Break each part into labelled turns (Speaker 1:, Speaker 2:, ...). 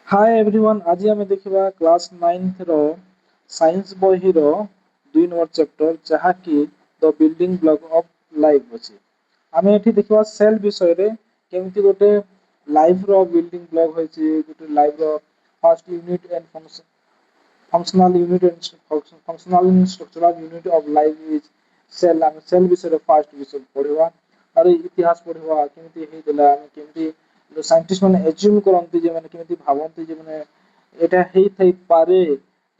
Speaker 1: Hi everyone आज आम देखा क्लास 9th रो साइंस बही रो 2 नंबर चैप्टर जहाँकि the building block of life अच्छे आम ये देखा सेल विषय रे केमती गोटे लाइफ रो बिल्डिंग ब्लॉक होइछि गोटे लाइफ रो first unit and functional and structural unit of life is cell आम सेल विषय रे फर्स्ट विषय पढ़वा और इतिहास पढ़वा केमती हेइतला केमती साइंटिस्ट मैंने एज्यूम करती जे मैंने केमती भाबती जे मैंने एटा हेई थई पारे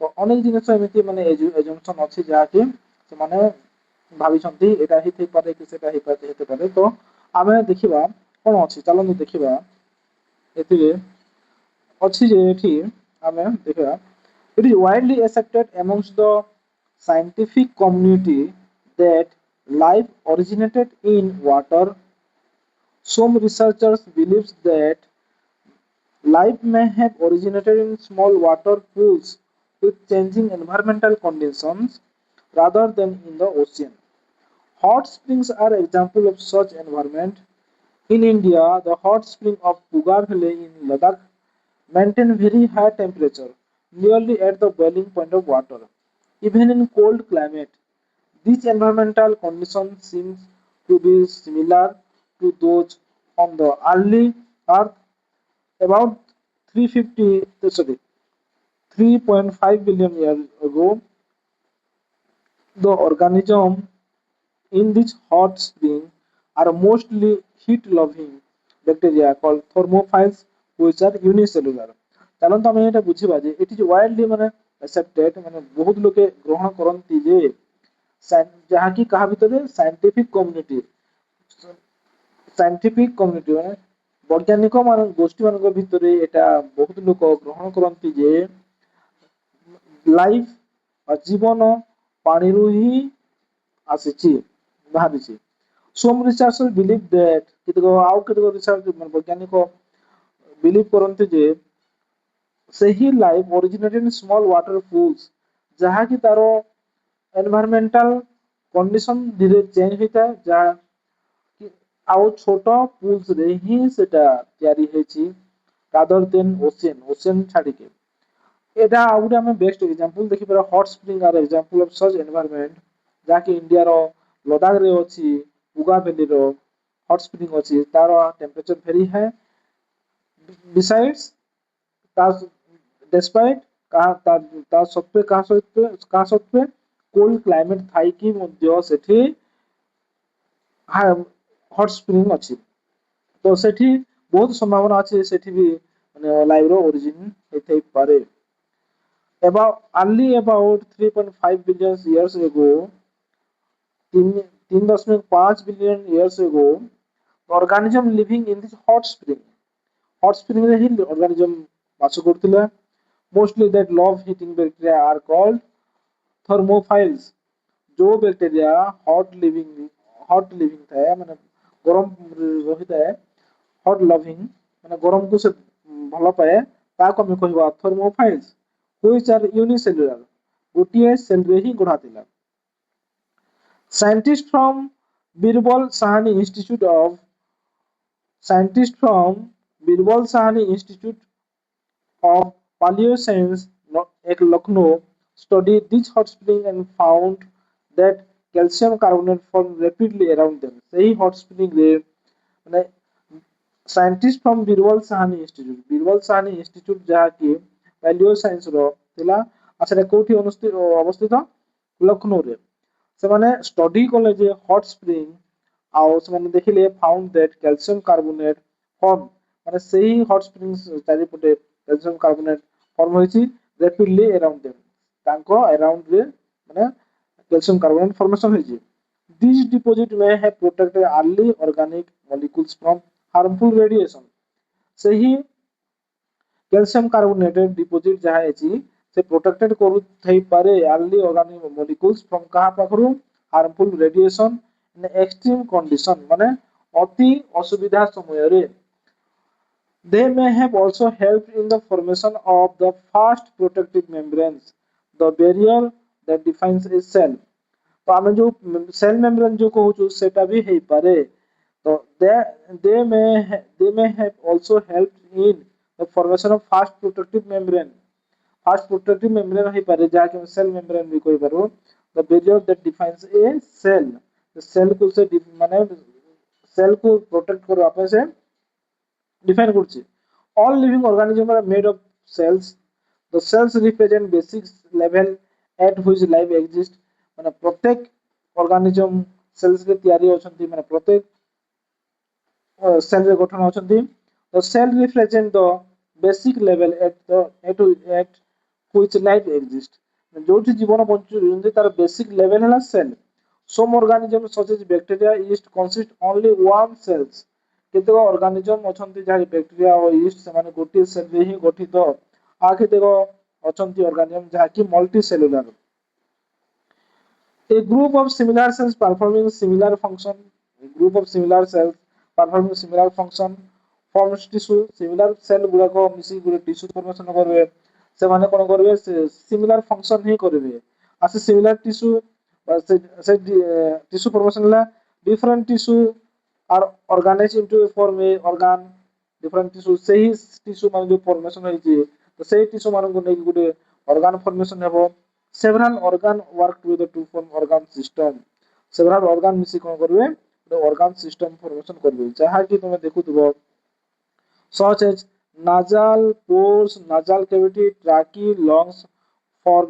Speaker 1: तो अनेक जिनिस एमती माने एजम्पशन अछि जाके से माने भाबिछंती एटा हेई थई पारे कि सेटा हेते पारे तो आमे देखिबा कोन अछि चलो देखिबा एथिरे ଅଛି ଯେ ଏଠି ଆମେ ଦେଖିବା it is widely accepted amongst the scientific community that life originated in water. Some researchers believe that life may have originated in small water pools with changing environmental conditions rather than in the ocean. Hot springs are example of such environment. In India, the hot spring of Puga Valley in Ladakh maintain very high temperature, nearly at the boiling point of water. Even in cold climate, these environmental conditions seem to be similar to those on the early Earth about 3.5 billion years ago. The organisms in this hot spring are mostly heat-loving bacteria called thermophiles which are unicellular. ଚାଲନ୍ତୁ ଆମେ ଏଇଟା ବୁଝିବା ଯେ it is widely ମାନେ accepted ମାନେ ବହୁତ ଲୋକେ ଗ୍ରହଣ କରନ୍ତି ଯେ ଯାହାକି କାହା ଭିତରେ ସାଇଣ୍ଟିଫିକ କମ୍ୟୁନିଟି ମାନେ ବୈଜ୍ଞାନିକ ମାନ ଗୋଷ୍ଠୀ ମାନଙ୍କ ଭିତରେ ଏଟା ବହୁତ ଲୋକ ଗ୍ରହଣ କରନ୍ତି ଯେ ଲାଇଫ ଜୀବନ ପାଣିରୁ ହିଁ ଆସିଛି ବାହାରିଛି some researchers believe that କେତେକ ରିସର୍ଚ୍ଚ ବୈଜ୍ଞାନିକ ବିଲିଭ କରନ୍ତି ଯେ ସେହି life originated in small water pools ଯାହାକି ତାର environmental condition ଧୀରେ ଚେଞ୍ଜ ହେଇଥାଏ ଯାହା ଆଉ ଛୋଟ pools ରେ ହିଁ ସେଟା ତିଆରି ହେଇଛି rather than ocean ଛାଡିକି ଏଟା ଆଉ ଗୋଟେ ଆମେ ବେଷ୍ଟ ଏକ୍ସାମ୍ପଲ ଦେଖିପାରିବା hot spring are example of such environment ଯାହାକି ଇଣ୍ଡିଆର ଲଦାଖରେ ଅଛି ଉଗା ଭ୍ୟାଲିର ହଟ୍ ସ୍ପ୍ରିଙ୍ଗ ଅଛି ତାର ଟେମ୍ପରେଚର ଭେରି ହାଇ ବିସାଇଡ୍ସ ତା ଡେସ୍ପାଇଟ୍ ତା ସତ୍ତ୍ୱେ କାହା ସତ୍ତ୍ୱେ କୋଲ୍ଡ କ୍ଲାଇମେଟ ଥାଇକି ମଧ୍ୟ ସେଠି ହଟ୍ ସ୍ପ୍ରିଙ୍ଗ ଅଛି ତ ସେଠି ବହୁତ ସମ୍ଭାବନା ଅଛି ସେଠି ବି ମାନେ ଲାଇଭର Origin ହେଇଥାଇପାରେ about 3.5 billion years ago, 3.5 billion years ago, organism living in this hot spring. Hot spring रे ही organism ବାସ କରୁଥିଲା. Mostly that love heating bacteria are called thermophiles. जो बैक्टेरिया हॉट लिविंग ଥାଏ ମାନେ ଗରମ ରହିଥାଏ hot loving ମାନେ ଗରମକୁ ସେ ଭଲ ପାଏ ତାକୁ ଆମେ କହିବା thermophiles which are unicellular ଗୋଟିଏ ସେଲରେ ହିଁ ଗଢ଼ା ଥିଲା scientists from birbal sahani institute of scientists from birbal sahani institute of paleoscience at Lucknow studied this hot spring and found that calcium carbonate formed rapidly around them ସେହି hot spring ରେ ମାନେ scientist from Birbal Sahni institute जहाँकि palaeo science रो थिला आ सेटा कोठी अवस्थित लखनऊ रे ସେମାନେ स्टडी कले जे हॉट स्प्रिंग आउ ସେମାନେ ଦେଖିଲେ found that calcium carbonate form माने सेही हॉट स्प्रिंग्स चारिपटे कैल्शियम कार्बोनेट फॉर्म होइछि रैपिडली अराउंड देम तांको अराउंड रे माने कैल्शियम कार्बोनेट फॉर्मेशन होइछि these deposit may have protected early organic molecules from harmful radiation ସେହି କ୍ୟାଲସିୟମ କାର୍ବୋନେଟେଡ डिपोजिट ଯାହା ଅଛି ସେ ପ୍ରୋଟେକ୍ଟେड କରୁଥାଇପାରେ early organic molecules from କାହା ପାଖରୁ harmful radiation in extreme condition ମାନେ ଅତି ଅସୁବିଧା ସମୟରେ they may have also helped in the formation of the first protective membranes the barrier that defines a cell तो ଆମେ ଯୋଉ ସେଲ ମେମ୍ବ୍ରେନ ଯୋଉ କହୁଛୁ ସେଟା ବି ହେଇପାରେ तो they may have also helped in the formation of fast protective membrane हो पारे जहा कि सेल मेम्ब्रेन भी कोइ पारो the barrier that defines a cell cell को से माने सेल को प्रोटेक्ट करबा पे से डिफाइन करछि all living organisms are made of cells the cells represent basic level at which life exists माने प्रत्येक organism cells रे तयारी होछंती माने प्रत्येक cell रे गठन होछंती the cell represent the basic level at which life exists जोठी जीवन बंचुंती तार बेसिक लेवल है cell some organisms such as bacteria yeast consist only one cells केतेक ऑर्गेनिज्म अछंती जहा बैक्टीरिया और यीस्ट से माने गोटी सेल रे ही गठित आ केतेक अछंती ऑर्गेनिज्म जहा कि multi cellular a group of similar cells performing similar function a group of similar cells performing similar function forms tissue similar cell गुडा को मिसी गुडे टिश्यू फॉर्मेशन करबे से माने कोन करबे सिमिलर फंक्शन ही करबे आसे सिमिलर टिश्यू से टिश्यू फॉर्मेशन ला different tissue are organized into a form a organ different tissue सही टिश्यू मान जो फॉर्मेशन होई जे तो सही टिश्यू मान को नै गुडे organ formation हेबो several organ work together to form organ system several organ मिसी कोन करबे तो organ system formation करबे जहा कि तुमे देखुतबो such as nasal pores nasal cavity trachea lungs for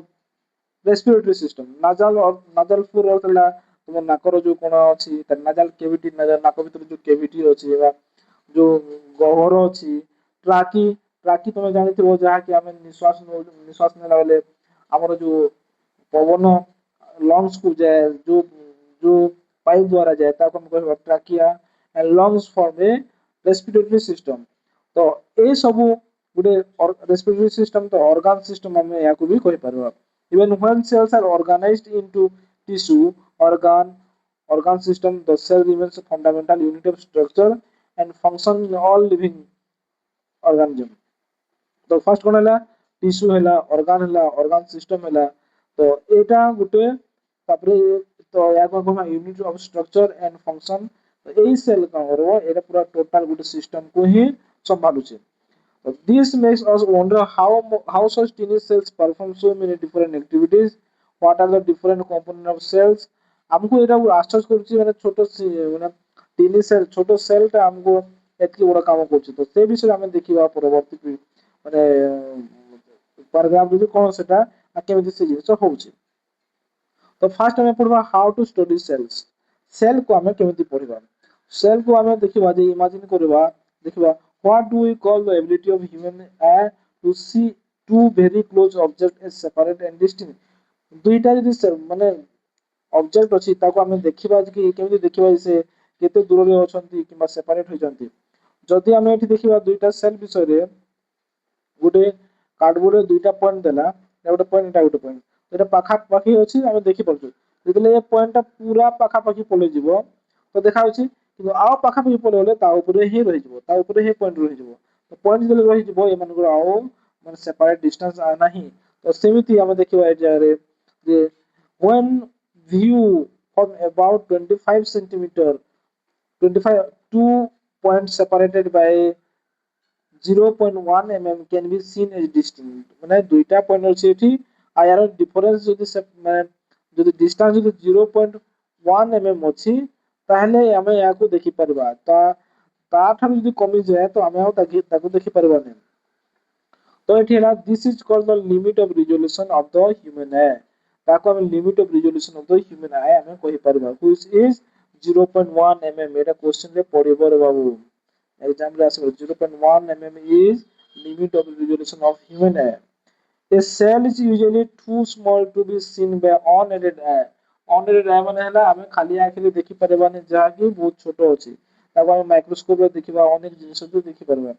Speaker 1: respiratory system nasal pore होतला तुम नाकर जो कोन अछि त nasal cavity नाक भीतर जो cavity अछि एबा जो गहर अछि ट्राकी तुम जानिथिबो जहा कि हमें निश्वास नेला बेले हमर जो पवन लंग्स को जाए जो पाइप द्वारा जाए ताको हम कहबा trachea and lungs form A respiratory system तो ए सब गुडे रेस्पिरेटरी सिस्टम तो ऑर्गन सिस्टम हम याको भी कहि परबा even when cells are organized into tissue organ system the cell remains a fundamental unit of structure and function in all living organism तो first कोन हला टिश्यू हला ऑर्गन सिस्टम हला तो एटा गुटे तापरे तो या को हम unit of structure and function तो एई सेल का करबो एटा पूरा टोटल गुटे सिस्टम को ही संभालु छे so this makes us wonder how such tiny cells perform so many different activities what are the different components of cells हमको एटा आश्चर्य करछि माने छोटो माने टिनी सेल छोटो सेल ता हमको एतकी बड़ा काम करछि तो से विषय हमें देखिबा परवर्ती माने पैराग्राफ जो कोन सेटा आ केमिति से जिंस होउछि तो फर्स्ट हमें पढ़बा how to study cells cell को हमें केमिति पढ़बा सेल को हमें देखिबा जे इमेजिन करबा देखिबा what do we call the ability of human eye to see two very close objects as separate and distinct दुईटा जदि माने ऑब्जेक्ट अछि ताको हमें देखिबा कि केमिति देखिबा से केते दूर रे अछंती किबा सेपरेट होई जंती जदि हमें एठी देखिबा दुईटा सेल विषय रे गुटे कार्डबोर्ड रे दुईटा पॉइंट देला एटा पॉइंट एटा पाखा पाखी अछि हमें देखि परछु जदि ए पॉइंट ता पूरा पाखा पाखी पले जिवो तो देखा अछि कि आ पाखा पाखी पले होले ता ऊपर ही रहि जिवो ता ऊपर ही पॉइंट रहि जिवो तो पॉइंट जले रहि जिवो ए मन को आओ माने सेपरेट डिस्टेंस आ नाही तो सेमिति हमें देखिबा ए जारे जे when view from about 25 centimeter 25 two points separated by 0.1 mm can be seen as distinct माने दुईटा पॉइंट अछि एठी आ यार डिफरेंस जदि से माने जदि डिस्टेंस जदि 0.1 mm अछि ताहले हमें या को देखि परबा ता ठाम जदि कमी जाए तो हमें ताको देखि परबा नै तो एठी हला this is called the limit of resolution of the human आई ताको हम limit of resolution of the human आई हमें कहि परबा which is 0.1 mm Etah question रे पढिबो रे बाबू एग्जाम रे आसे 0.1 mm is limit of resolution of human eye a cell is usually too small to be seen by unaided eye unaided eye माने हला हमें खाली आंख रे देखि परबानी जहा कि बहुत छोटो अछि ताको हम माइक्रोस्कोप रे देखिबा अनेक जिनिस तो देखि परबा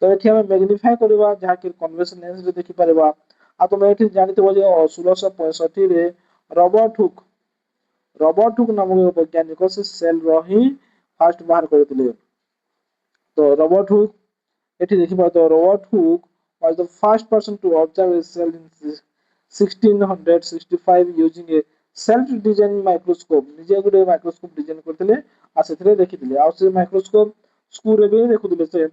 Speaker 1: तो एठी हम मैग्निफाई करबा जहा कि कन्वेंशन लेंस रे देखि परबा आ तो एठी जानितो जे 1665 रे रॉबर्ट हुक नामक वैज्ञानिक से सेल रही फर्स्ट बाहर करथिले तो रॉबर्ट हुक एठी देखिबा तो Robert Hooke was the first person to observe a cell in 1665 using a self designed microscope निजे गुडे माइक्रोस्कोप डिजाइन करथिले आ सेथरे देखिथिले आ से माइक्रोस्कोप स्कूल रे भी देखुथिले से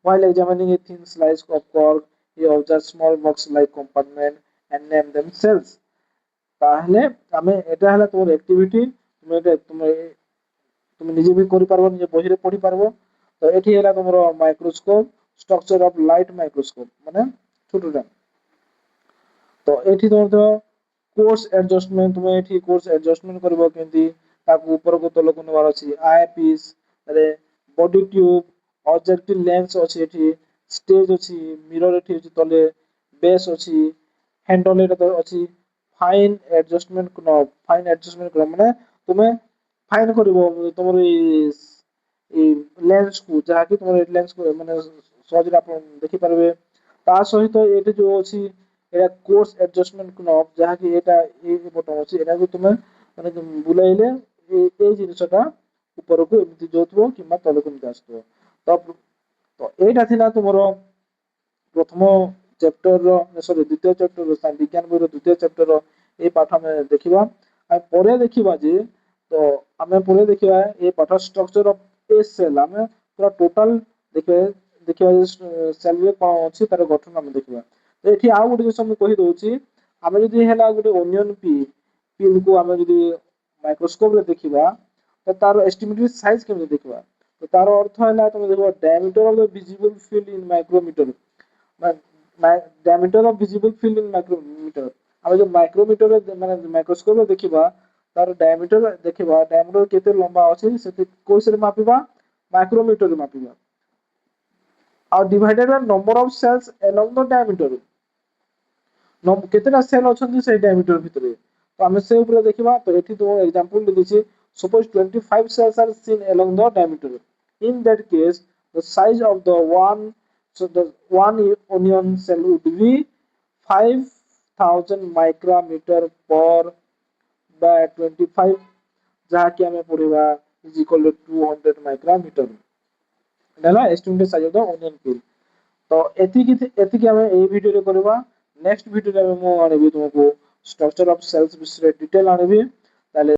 Speaker 1: while examining a thin slice of cork he observed small box like compartment and named them cells। তাহলে আমি এটা হলো তোমার অ্যাক্টিভিটি, তুমি এটা তুমি নিজে ବି କରିପାରିବ, ନିଜ ବହିରେ ପଢିପାରିବ। ତ ଏଠି ହେଲା ତମର microscope, structure of light microscope ମାନେ ଛୋଟଟା। ତ ଏଠି ତମର କୋର୍ସ ଆଡଜଷ୍ଟମେଣ୍ଟ, ତୁମେ ଏଠି କୋର୍ସ ଆଡଜଷ୍ଟମେଣ୍ଟ କରିବ କେମିତି, ତାକୁ ଉପରକୁ ତଳକୁ ନେବାର ଅଛି। ଆଇ ପିସ୍ ରେ ବଡି ଟ୍ୟୁବ, ଅବଜେକ୍ଟିଭ ଲେନ୍ସ ଅଛି, ଏଠି ସ୍ଟେଜ ଅଛି, ମିରର ଏଠି ଅଛି ତଳେ, ବେସ୍ ଅଛି, ହ୍ୟାଣ୍ଡଲ ଏଟା ଅଛି। ফাইন আডজস্টমেন্ট নব, ফাইন আডজস্টমেন্ট করা মানে তুমি ফাইন করিব তোমার এই লেন্স কু, যাহাকি তোমার লেন্স মানে সহজে আপন দেখি পারবে। তা সহিত এটি যে ଅଛି এটা কোর্স আডজস্টমেন্ট নব, যাহাকি এটা এই বটন ଅଛି, এটাକୁ তুমি মানে বুলাইলে এই জিনিসটা উপরକୁ এମିତି যাଉଥିବ কিংবা ତଳକୁ ଏମିତି ଆସୁଥିବ। ତ এইটা ଥିଲା ତୁମର ପ୍ରଥମ ଚ୍ୟାପ୍ଟରର, ସରି ଦ୍ୱିତୀୟ ଚ୍ୟାପ୍ଟର ବିଜ୍ଞାନ ବହିର ଦ୍ୱିତୀୟ ଚ୍ୟାପ୍ଟର এই ପାଠ ଆମେ ଦେଖିବା। ଆମେ ପରେ ଦେଖିବା ଯେ, ତ ଆମେ ପରେ ଦେଖିବା এই ପାଠ ଷ୍ଟ୍ରକ୍ଚର ଅଫ ଏ ସେଲ୍, ଆମେ ପୁରା ଟୋଟାଲ ଦେଖିବା ଯେ ସେଲରେ କଣ ଅଛି ତାର ଗଠନ ଆମେ ଦେଖିବା। ତ ଏଠି ଆଉ ଗୋଟେ ଜିନିଷ ମୁଁ କହିଦଉଛି, ଆମେ ଯଦି ହେଲା ଗୋଟେ ଓନିଅନ ପିଲକୁ ଆମେ ଯଦି ମାଇକ୍ରୋସ୍କୋପରେ ଦେଖିବା ତ ତାର ଏଷ୍ଟିମେଟେଡ ସାଇଜ କେମିତି ଦେଖିବା। ତ ତାର ଅର୍ଥ ହେଲା ତମେ ଦେଖିବ diameter of the visible field in micrometer, diameter of visible field in micrometer। ଆମେ ଯୋଉ ମାଇକ୍ରୋମିଟର ମାନେ ମାଇକ୍ରୋସ୍କୋପରେ ଦେଖିବା ତାର ଡାୟାମିଟର ଦେଖିବା, ଡାୟାମିଟର କେତେ ଲମ୍ବା ଅଛି ସେଠି କୋଉଥିରେ ମାପିବା, ମାଇକ୍ରୋମିଟରରେ ମାପିବା। ଆଉ divided by number of cells along the diameter, କେତେଟା ସେଲ୍ ଅଛନ୍ତି ସେଇ ଡାୟାମିଟର ଭିତରେ, ତ ଆମେ ସେ ଉପରେ ଦେଖିବା। ତ ଏଠି ତ ଏକ୍ସାମ୍ପଲ ଦେଇଛି, suppose 25 cells are seen along the diameter, in that case the size of the one, so the one onion cell would be 5000 micrometer per by 25, ଯାହାକି ଆମେ ପଢିବା is equal to 200 micrometer। এটা ହେଲା estimate size of the onion peel। ତ ଏତିକି ଆମେ ଏଇ ଭିଡିଓରେ କରିବା। ନେକ୍ସଟ ଭିଡିଓରେ ମୁଁ ଆଣିବି ତୁମକୁ ଷ୍ଟ୍ରକ୍ଚର ଅଫ ସେଲ୍ସ ବିଷୟରେ ଡିଟେଲ ଆଣିବି। ତାହେଲେ